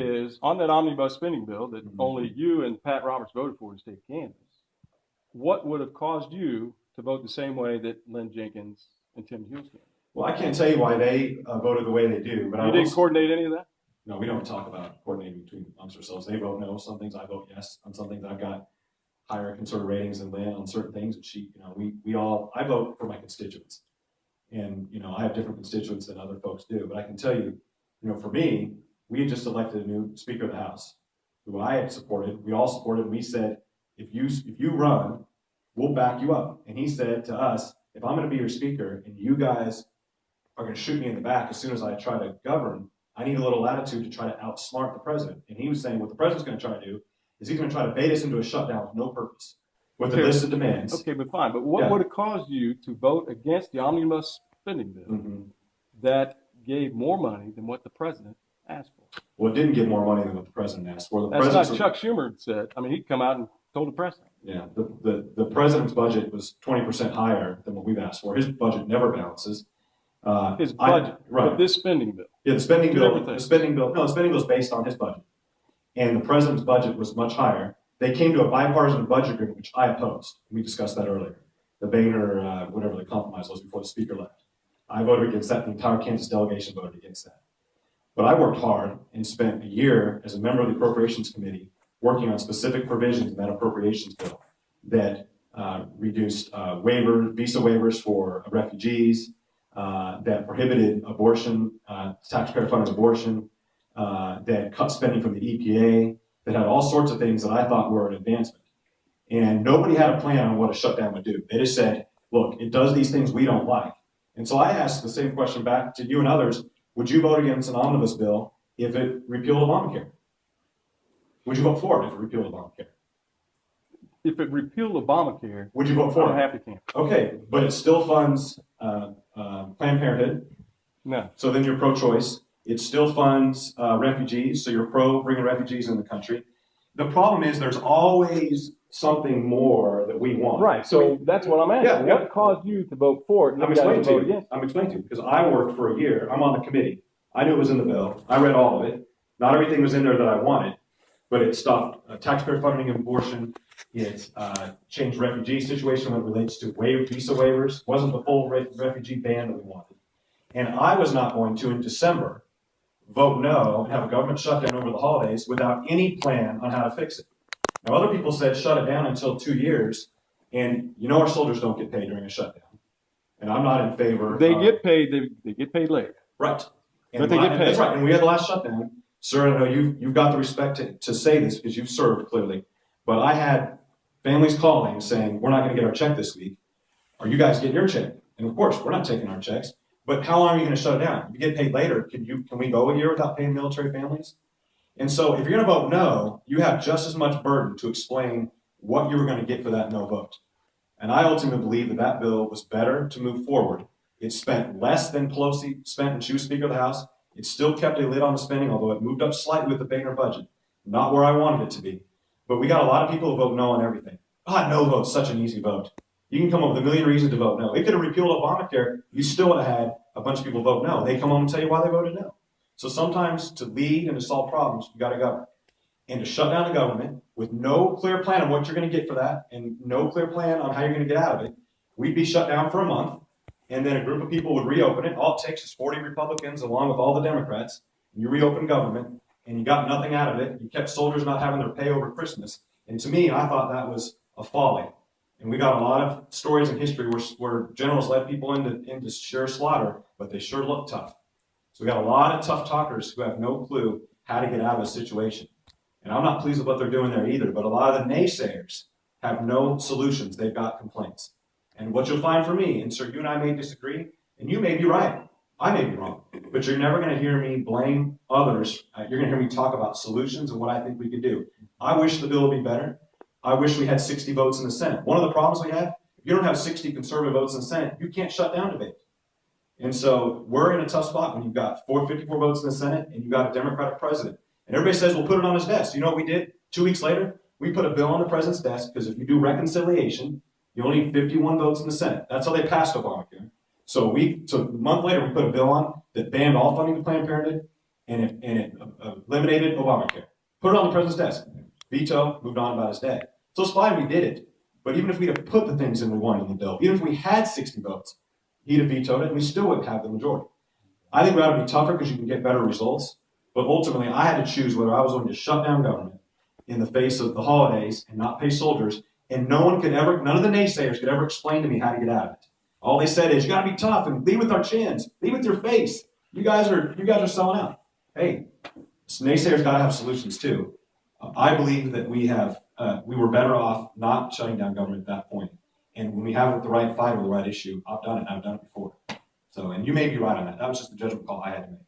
is on that omnibus spending bill that only you and Pat Roberts voted for in state of Kansas. What would have caused you to vote the same way that Lynn Jenkins and Tim Hughes did? Well, I can't tell you why they voted the way they do, but you didn't coordinate any of that? No, we don't talk about coordinating between amongst ourselves. They vote no. Some things I vote yes. On some things I've got higher conservative ratings than Lynn on certain things. And she, I vote for my constituents, and I have different constituents than other folks do. But I can tell you, for me, we had just elected a new Speaker of the House, who I had supported. We all supported. And we said, if you run, we'll back you up. And he said to us, if I'm going to be your Speaker, and you guys are going to shoot me in the back as soon as I try to govern, I need a little latitude to try to outsmart the president. And he was saying what the president's going to try to do is he's going to try to bait us into a shutdown with no purpose, with a list of demands. Okay, but fine. But what would have caused you to vote against the omnibus spending bill that gave more money than what the president asked for? Well, it didn't give more money than what the president asked for. That's not Chuck Schumer said. I mean, he'd come out and told the president. Yeah, the president's budget was 20% higher than what we've asked for. His budget never balances. His budget, right? But this spending bill. Yeah, the spending bill. No, the spending bill is based on his budget, and the president's budget was much higher. They came to a bipartisan budget agreement, which I opposed. We discussed that earlier. The Boehner, whatever the compromise was before the speaker left. I voted against that. The entire Kansas delegation voted against that. But I worked hard and spent a year as a member of the Appropriations Committee working on specific provisions in that appropriations bill that reduced visa waivers for refugees, that prohibited abortion, taxpayer funded abortion, that cut spending from the EPA, that had all sorts of things that I thought were an advancement. And nobody had a plan on what a shutdown would do. They just said, look, it does these things we don't like. And so I asked the same question back to you and others. Would you vote against an omnibus bill if it repealed Obamacare? Would you vote for it if it repealed Obamacare? If it repealed Obamacare, would you vote for it? I have to cancel. Okay, but it still funds Planned Parenthood. No. So then you're pro-choice. It still funds refugees, so you're pro bringing refugees in the country. The problem is there's always something more that we want. Right, so that's what I'm asking. Yeah, what caused you to vote for it? I'm explaining to you, because I worked for a year. I'm on the committee. I knew it was in the bill. I read all of it. Not everything was in there that I wanted, but it stopped taxpayer funding of abortion. It changed refugee situation when it relates to visa waivers. Wasn't the full refugee ban that we wanted. And I was not going to, in December, vote no and have a government shutdown over the holidays without any plan on how to fix it. Now, other people said shut it down until 2 years, and our soldiers don't get paid during a shutdown. And I'm not in favor. They get paid. They get paid later. Right. But they get paid. That's right. And we had the last shutdown. Sir, I know you've got the respect to say this because you've served clearly. But I had families calling saying, we're not going to get our check this week. Are you guys getting your check? And of course, we're not taking our checks. But how long are you going to shut it down? If you get paid later, can we go a year without paying military families? And so if you're going to vote no, you have just as much burden to explain what you were going to get for that no vote. And I ultimately believe that that bill was better to move forward. It spent less than Pelosi spent when she was Speaker of the House. It still kept a lid on the spending, although it moved up slightly with the Boehner budget. Not where I wanted it to be. But we got a lot of people who vote no on everything. No vote's such an easy vote. You can come up with a million reasons to vote no. It could have repealed Obamacare. You still would have had a bunch of people vote no. They come home and tell you why they voted no. So sometimes to lead and to solve problems, you got to govern. And to shut down the government with no clear plan on what you're going to get for that and no clear plan on how you're going to get out of it, we'd be shut down for a month, and then a group of people would reopen it. All it takes is 40 Republicans along with all the Democrats. And you reopen government, and you got nothing out of it. You kept soldiers not having their pay over Christmas. And to me, I thought that was a folly. And we got a lot of stories in history where generals led people into sheer slaughter, but they sure looked tough. So we got a lot of tough talkers who have no clue how to get out of a situation. And I'm not pleased with what they're doing there either, but a lot of the naysayers have no solutions. They've got complaints. And what you'll find for me, and sir, you and I may disagree, and you may be right. I may be wrong. But you're never going to hear me blame others. You're going to hear me talk about solutions and what I think we could do. I wish the bill would be better. I wish we had 60 votes in the Senate. One of the problems we have, if you don't have 60 conservative votes in the Senate, you can't shut down debate. And so we're in a tough spot when you've got 454 votes in the Senate and you've got a Democratic president. And everybody says, we'll put it on his desk. You know what we did? 2 weeks later, we put a bill on the president's desk because if you do reconciliation, you only need 51 votes in the Senate. That's how they passed Obamacare. So a month later, we put a bill on that banned all funding to Planned Parenthood, and it eliminated Obamacare. Put it on the president's desk. Veto, moved on about his day. So it's fine we did it. But even if we'd have put the things in we wanted in the bill, even if we had 60 votes, he'd have vetoed it and we still wouldn't have the majority. I think we ought to be tougher because you can get better results. But ultimately, I had to choose whether I was going to shut down government in the face of the holidays and not pay soldiers. And none of the naysayers could ever explain to me how to get out of it. All they said is, you got to be tough and lead with our chins, lead with your face. You guys are selling out. Hey, naysayers got to have solutions too. I believe that we were better off not shutting down government at that point. And when we have the right fight or the right issue, I've done it. I've done it before. So, and you may be right on that. That was just the judgment call I had to make.